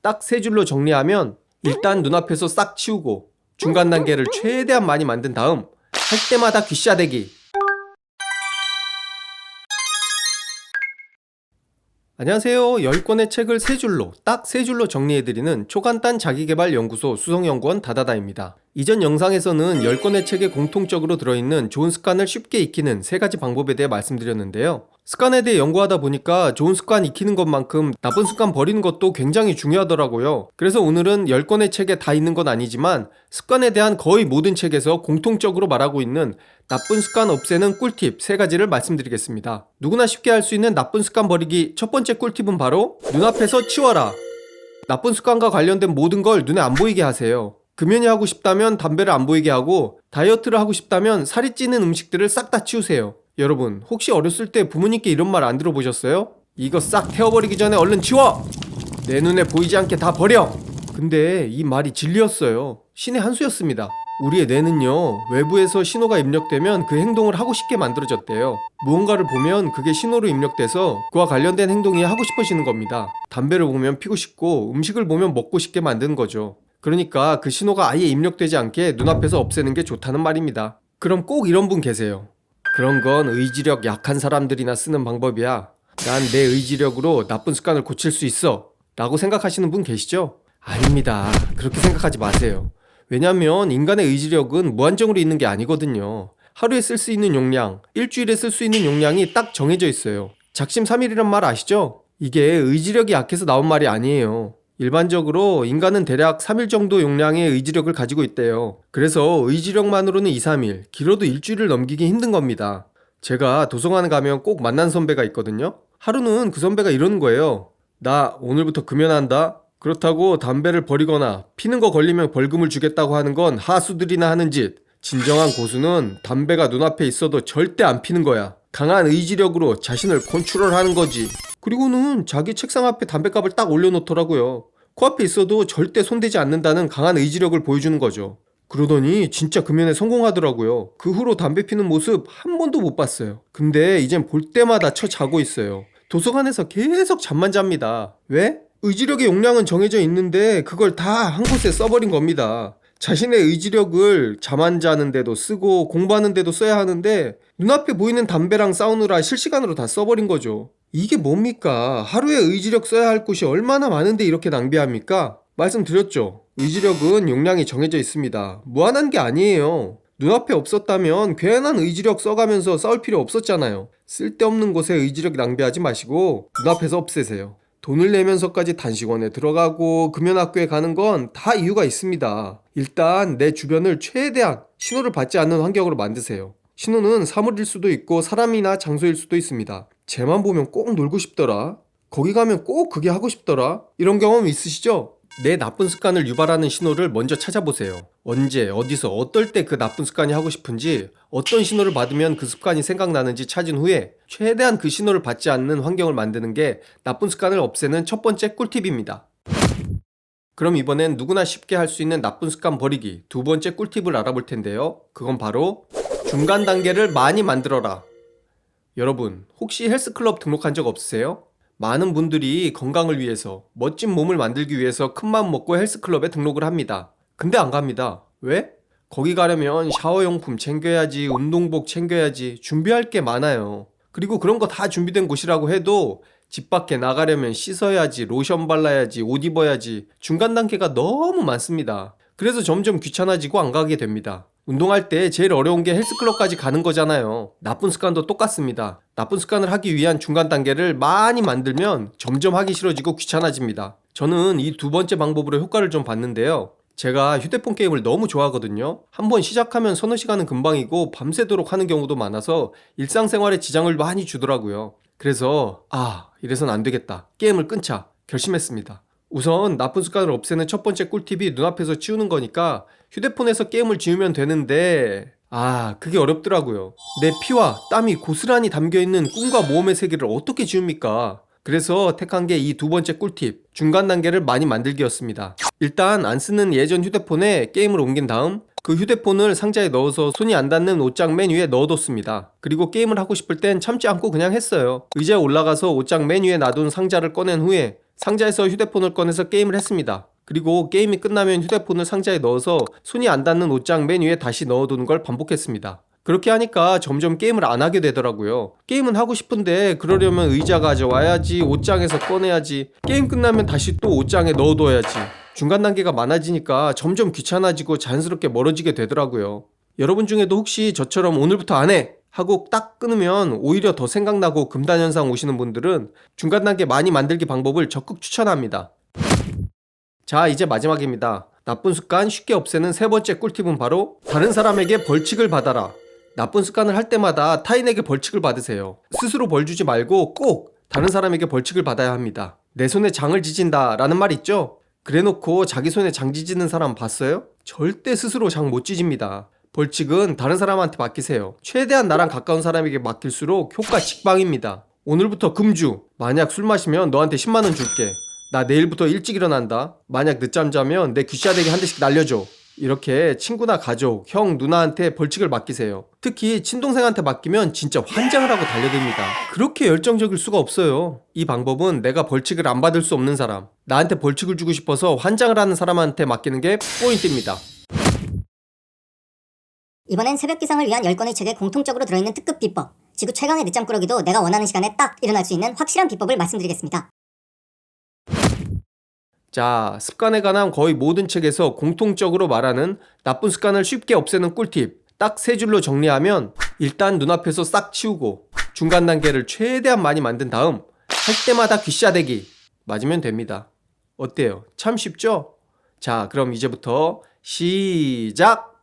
딱 세 줄로 정리하면 일단 눈앞에서 싹 치우고 중간 단계를 최대한 많이 만든 다음 할 때마다 귀싸대기. 안녕하세요. 10권의 책을 세 줄로 딱 세 줄로 정리해드리는 초간단 자기계발연구소 수성연구원 다다다입니다. 이전 영상에서는 10권의 책에 공통적으로 들어있는 좋은 습관을 쉽게 익히는 세 가지 방법에 대해 말씀드렸는데요. 습관에 대해 연구하다 보니까 좋은 습관 익히는 것만큼 나쁜 습관 버리는 것도 굉장히 중요하더라고요. 그래서 오늘은 10권의 책에 다 있는 건 아니지만 습관에 대한 거의 모든 책에서 공통적으로 말하고 있는 나쁜 습관 없애는 꿀팁 3가지를 말씀드리겠습니다. 누구나 쉽게 할 수 있는 나쁜 습관 버리기 첫 번째 꿀팁은 바로 눈앞에서 치워라. 나쁜 습관과 관련된 모든 걸 눈에 안 보이게 하세요. 금연이 하고 싶다면 담배를 안 보이게 하고, 다이어트를 하고 싶다면 살이 찌는 음식들을 싹 다 치우세요. 여러분, 혹시 어렸을 때 부모님께 이런 말 안 들어보셨어요? 이거 싹 태워버리기 전에 얼른 치워! 내 눈에 보이지 않게 다 버려! 근데 이 말이 진리였어요. 신의 한 수였습니다. 우리의 뇌는요, 외부에서 신호가 입력되면 그 행동을 하고 싶게 만들어졌대요. 무언가를 보면 그게 신호로 입력돼서 그와 관련된 행동이 하고 싶어지는 겁니다. 담배를 보면 피고 싶고 음식을 보면 먹고 싶게 만드는 거죠. 그러니까 그 신호가 아예 입력되지 않게 눈앞에서 없애는 게 좋다는 말입니다. 그럼 꼭 이런 분 계세요. 그런 건 의지력 약한 사람들이나 쓰는 방법이야. 난 내 의지력으로 나쁜 습관을 고칠 수 있어 라고 생각하시는 분 계시죠? 아닙니다. 그렇게 생각하지 마세요. 왜냐면 인간의 의지력은 무한정으로 있는 게 아니거든요. 하루에 쓸 수 있는 용량, 일주일에 쓸 수 있는 용량이 딱 정해져 있어요. 작심삼일이란 말 아시죠? 이게 의지력이 약해서 나온 말이 아니에요. 일반적으로 인간은 대략 3일 정도 용량의 의지력을 가지고 있대요. 그래서 의지력만으로는 2, 3일, 길어도 일주일을 넘기기 힘든 겁니다. 제가 도서관 가면 꼭 만난 선배가 있거든요. 하루는 그 선배가 이러는 거예요. 나 오늘부터 금연한다. 그렇다고 담배를 버리거나 피는 거 걸리면 벌금을 주겠다고 하는 건 하수들이나 하는 짓. 진정한 고수는 담배가 눈앞에 있어도 절대 안 피는 거야. 강한 의지력으로 자신을 컨트롤하는 거지. 그리고는 자기 책상 앞에 담배갑을 딱 올려놓더라고요. 코앞에 있어도 절대 손대지 않는다는 강한 의지력을 보여주는 거죠. 그러더니 진짜 금연에 성공하더라고요. 그 후로 담배 피는 모습 한 번도 못 봤어요. 근데 이젠 볼 때마다 자고 있어요. 도서관에서 계속 잠만 잡니다. 왜? 의지력의 용량은 정해져 있는데 그걸 다 한 곳에 써버린 겁니다. 자신의 의지력을 잠 안 자는데도 쓰고 공부하는데도 써야 하는데 눈앞에 보이는 담배랑 싸우느라 실시간으로 다 써버린 거죠. 이게 뭡니까? 하루에 의지력 써야 할 곳이 얼마나 많은데 이렇게 낭비합니까? 말씀드렸죠. 의지력은 용량이 정해져 있습니다. 무한한 게 아니에요. 눈앞에 없었다면 괜한 의지력 써가면서 싸울 필요 없었잖아요. 쓸데없는 곳에 의지력 낭비하지 마시고 눈앞에서 없애세요. 돈을 내면서까지 단식원에 들어가고 금연학교에 가는 건 다 이유가 있습니다. 일단 내 주변을 최대한 신호를 받지 않는 환경으로 만드세요. 신호는 사물일 수도 있고 사람이나 장소일 수도 있습니다. 쟤만 보면 꼭 놀고 싶더라. 거기 가면 꼭 그게 하고 싶더라. 이런 경험 있으시죠? 내 나쁜 습관을 유발하는 신호를 먼저 찾아보세요. 언제, 어디서, 어떨 때 그 나쁜 습관이 하고 싶은지, 어떤 신호를 받으면 그 습관이 생각나는지 찾은 후에 최대한 그 신호를 받지 않는 환경을 만드는 게 나쁜 습관을 없애는 첫 번째 꿀팁입니다. 그럼 이번엔 누구나 쉽게 할 수 있는 나쁜 습관 버리기 두 번째 꿀팁을 알아볼 텐데요. 그건 바로 중간 단계를 많이 만들어라. 여러분, 혹시 헬스클럽 등록한 적 없으세요? 많은 분들이 건강을 위해서, 멋진 몸을 만들기 위해서 큰맘 먹고 헬스클럽에 등록을 합니다. 근데 안 갑니다. 왜? 거기 가려면 샤워용품 챙겨야지, 운동복 챙겨야지, 준비할 게 많아요. 그리고 그런 거 다 준비된 곳이라고 해도 집 밖에 나가려면 씻어야지, 로션 발라야지, 옷 입어야지, 중간 단계가 너무 많습니다. 그래서 점점 귀찮아지고 안 가게 됩니다. 운동할 때 제일 어려운 게 헬스클럽까지 가는 거잖아요. 나쁜 습관도 똑같습니다. 나쁜 습관을 하기 위한 중간 단계를 많이 만들면 점점 하기 싫어지고 귀찮아집니다. 저는 이 두 번째 방법으로 효과를 좀 봤는데요. 제가 휴대폰 게임을 너무 좋아하거든요. 한번 시작하면 서너 시간은 금방이고 밤새도록 하는 경우도 많아서 일상생활에 지장을 많이 주더라고요. 그래서 이래선 안 되겠다. 게임을 끊자 결심했습니다. 우선 나쁜 습관을 없애는 첫 번째 꿀팁이 눈앞에서 치우는 거니까 휴대폰에서 게임을 지우면 되는데 그게 어렵더라고요. 내 피와 땀이 고스란히 담겨있는 꿈과 모험의 세계를 어떻게 지웁니까? 그래서 택한 게 이 두 번째 꿀팁, 중간 단계를 많이 만들기였습니다. 일단 안 쓰는 예전 휴대폰에 게임을 옮긴 다음 그 휴대폰을 상자에 넣어서 손이 안 닿는 옷장 맨 위에 넣어뒀습니다. 그리고 게임을 하고 싶을 땐 참지 않고 그냥 했어요. 의자에 올라가서 옷장 맨 위에 놔둔 상자를 꺼낸 후에 상자에서 휴대폰을 꺼내서 게임을 했습니다. 그리고 게임이 끝나면 휴대폰을 상자에 넣어서 손이 안 닿는 옷장 맨 위에 다시 넣어두는 걸 반복했습니다. 그렇게 하니까 점점 게임을 안 하게 되더라고요. 게임은 하고 싶은데 그러려면 의자 가져와야지, 옷장에서 꺼내야지, 게임 끝나면 다시 또 옷장에 넣어둬야지. 중간 단계가 많아지니까 점점 귀찮아지고 자연스럽게 멀어지게 되더라고요. 여러분 중에도 혹시 저처럼 오늘부터 안 해! 하고 딱 끊으면 오히려 더 생각나고 금단 현상 오시는 분들은 중간 단계 많이 만들기 방법을 적극 추천합니다. 자, 이제 마지막입니다. 나쁜 습관 쉽게 없애는 세 번째 꿀팁은 바로 다른 사람에게 벌칙을 받아라. 나쁜 습관을 할 때마다 타인에게 벌칙을 받으세요. 스스로 벌 주지 말고 꼭 다른 사람에게 벌칙을 받아야 합니다. 내 손에 장을 지진다 라는 말 있죠? 그래놓고 자기 손에 장 지지는 사람 봤어요? 절대 스스로 장 못 지집니다. 벌칙은 다른 사람한테 맡기세요. 최대한 나랑 가까운 사람에게 맡길수록 효과 직방입니다. 오늘부터 금주. 만약 술 마시면 너한테 10만원 줄게. 나 내일부터 일찍 일어난다. 만약 늦잠 자면 내 귀싸대기 한 대씩 날려줘. 이렇게 친구나 가족, 형, 누나한테 벌칙을 맡기세요. 특히 친동생한테 맡기면 진짜 환장을 하고 달려듭니다. 그렇게 열정적일 수가 없어요. 이 방법은 내가 벌칙을 안 받을 수 없는 사람, 나한테 벌칙을 주고 싶어서 환장을 하는 사람한테 맡기는 게 포인트입니다. 이번엔 새벽 기상을 위한 10권의 책에 공통적으로 들어있는 특급 비법, 지구 최강의 늦잠 꾸러기도 내가 원하는 시간에 딱 일어날 수 있는 확실한 비법을 말씀드리겠습니다. 자, 습관에 관한 거의 모든 책에서 공통적으로 말하는 나쁜 습관을 쉽게 없애는 꿀팁 딱 세 줄로 정리하면, 일단 눈앞에서 싹 치우고 중간 단계를 최대한 많이 만든 다음 할 때마다 귀싸대기 맞으면 됩니다. 어때요? 참 쉽죠? 자, 그럼 이제부터 시작!